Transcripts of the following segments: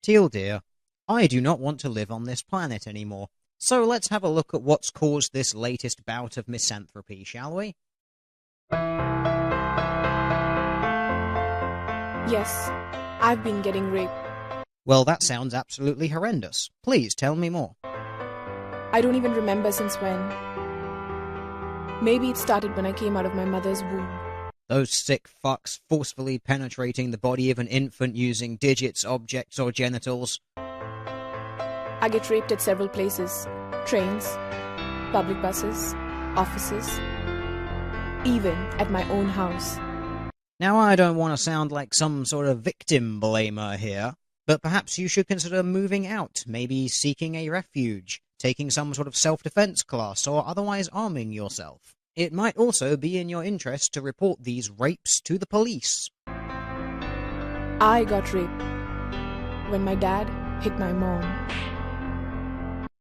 Teal dear, I do not want to live on this planet anymore. So let's have a look at what's caused this latest bout of misanthropy, shall we? Yes, I've been getting raped. Well, that sounds absolutely horrendous. Please tell me more. I don't even remember since when. Maybe it started when I came out of my mother's womb. Those sick fucks forcefully penetrating the body of an infant using digits, objects, or genitals. I get raped at several places. Trains, public buses, offices, even at my own house. Now, I don't want to sound like some sort of victim blamer here, but perhaps you should consider moving out, maybe seeking a refuge, taking some sort of self-defense class, or otherwise arming yourself. It might also be in your interest to report these rapes to the police. I got raped when my dad hit my mom.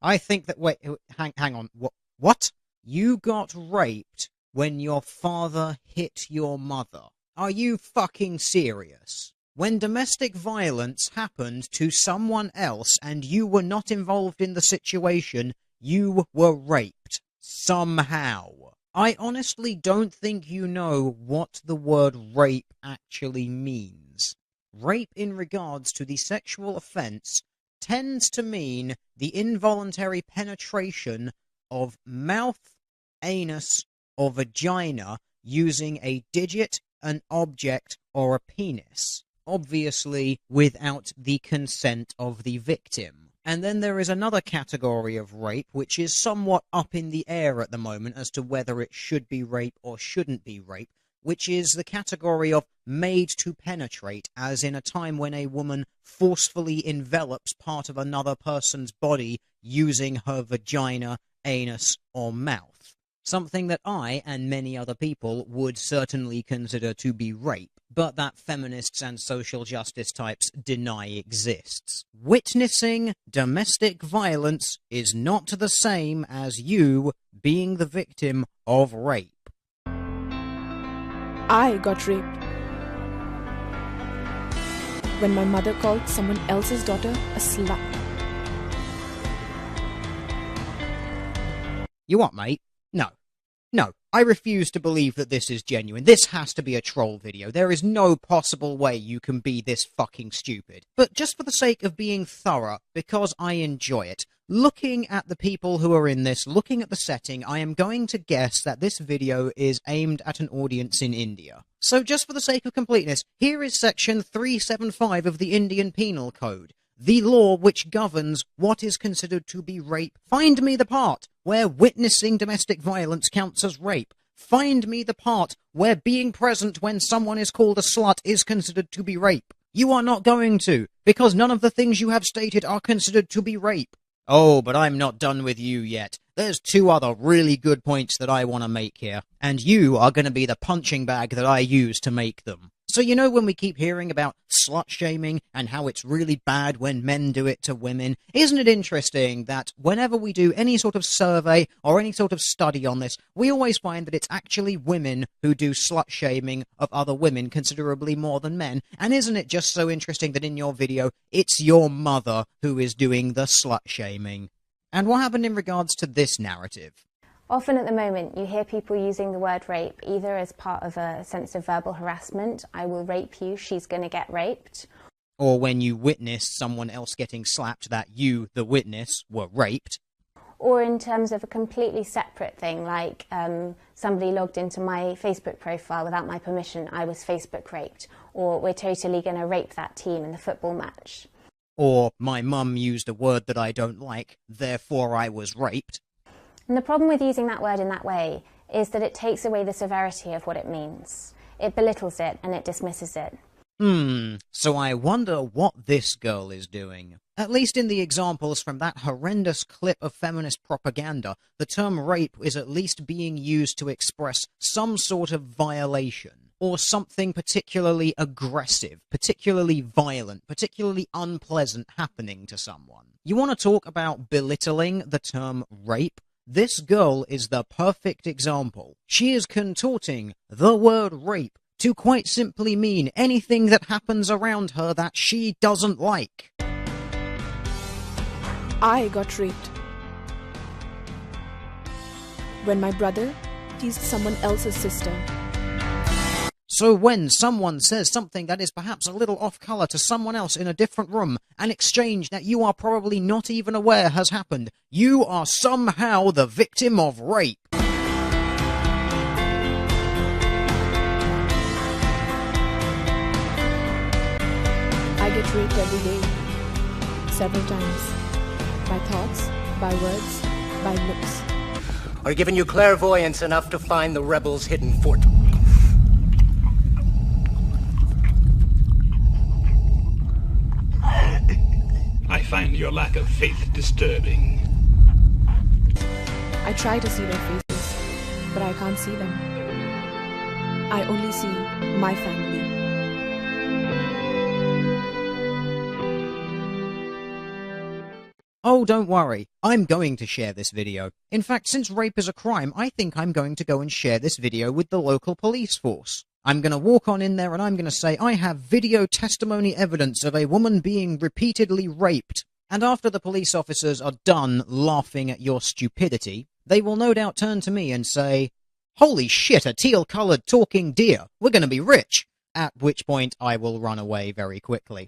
I think that... Wait, hang on. What? You got raped when your father hit your mother? Are you fucking serious? When domestic violence happened to someone else and you were not involved in the situation, you were raped. Somehow. I honestly don't think you know what the word rape actually means. Rape in regards to the sexual offence tends to mean the involuntary penetration of mouth, anus, or vagina using a digit, an object, or a penis. Obviously, without the consent of the victim. And then there is another category of rape which is somewhat up in the air at the moment as to whether it should be rape or shouldn't be rape, which is the category of made to penetrate, as in a time when a woman forcefully envelops part of another person's body using her vagina, anus, or mouth. Something that I, and many other people, would certainly consider to be rape, but that feminists and social justice types deny exists. Witnessing domestic violence is not the same as you being the victim of rape. I got raped when my mother called someone else's daughter a slut. You what, mate? No, I refuse to believe that this is genuine. This has to be a troll video. There is no possible way you can be this fucking stupid. But just for the sake of being thorough, because I enjoy it, looking at the people who are in this, looking at the setting, I am going to guess that this video is aimed at an audience in India. So just for the sake of completeness, here is section 375 of the Indian Penal Code. The law which governs what is considered to be rape. Find me the part where witnessing domestic violence counts as rape. Find me the part where being present when someone is called a slut is considered to be rape. You are not going to, because none of the things you have stated are considered to be rape. Oh, but I'm not done with you yet. There's two other really good points that I want to make here, and you are going to be the punching bag that I use to make them. So you know when we keep hearing about slut-shaming and how it's really bad when men do it to women, isn't it interesting that whenever we do any sort of survey or any sort of study on this, we always find that it's actually women who do slut-shaming of other women considerably more than men? And isn't it just so interesting that in your video, it's your mother who is doing the slut-shaming? And what happened in regards to this narrative? Often at the moment you hear people using the word rape either as part of a sense of verbal harassment, I will rape you, she's going to get raped. Or when you witness someone else getting slapped that you, the witness, were raped. Or in terms of a completely separate thing, like somebody logged into my Facebook profile without my permission, I was Facebook raped. Or we're totally going to rape that team in the football match. Or my mum used a word that I don't like, therefore I was raped. And the problem with using that word in that way is that it takes away the severity of what it means. It belittles it and it dismisses it. So I wonder what this girl is doing. At least in the examples from that horrendous clip of feminist propaganda, the term rape is at least being used to express some sort of violation, or something particularly aggressive, particularly violent, particularly unpleasant happening to someone. You want to talk about belittling the term rape? This girl is the perfect example. She is contorting the word rape to quite simply mean anything that happens around her that she doesn't like. I got raped. When my brother teased someone else's sister. So when someone says something that is perhaps a little off-colour to someone else in a different room, an exchange that you are probably not even aware has happened, you are somehow the victim of rape. I get raped every day, several times, by thoughts, by words, by looks. Are given you clairvoyance enough to find the rebels' hidden fort. I find your lack of faith disturbing. I try to see their faces, but I can't see them. I only see my family. Oh, don't worry, I'm going to share this video. In fact, since rape is a crime, I think I'm going to go and share this video with the local police force. I'm going to walk on in there and I'm going to say, I have video testimony evidence of a woman being repeatedly raped. And after the police officers are done laughing at your stupidity, they will no doubt turn to me and say, holy shit, a teal-coloured talking deer, we're going to be rich. At which point I will run away very quickly.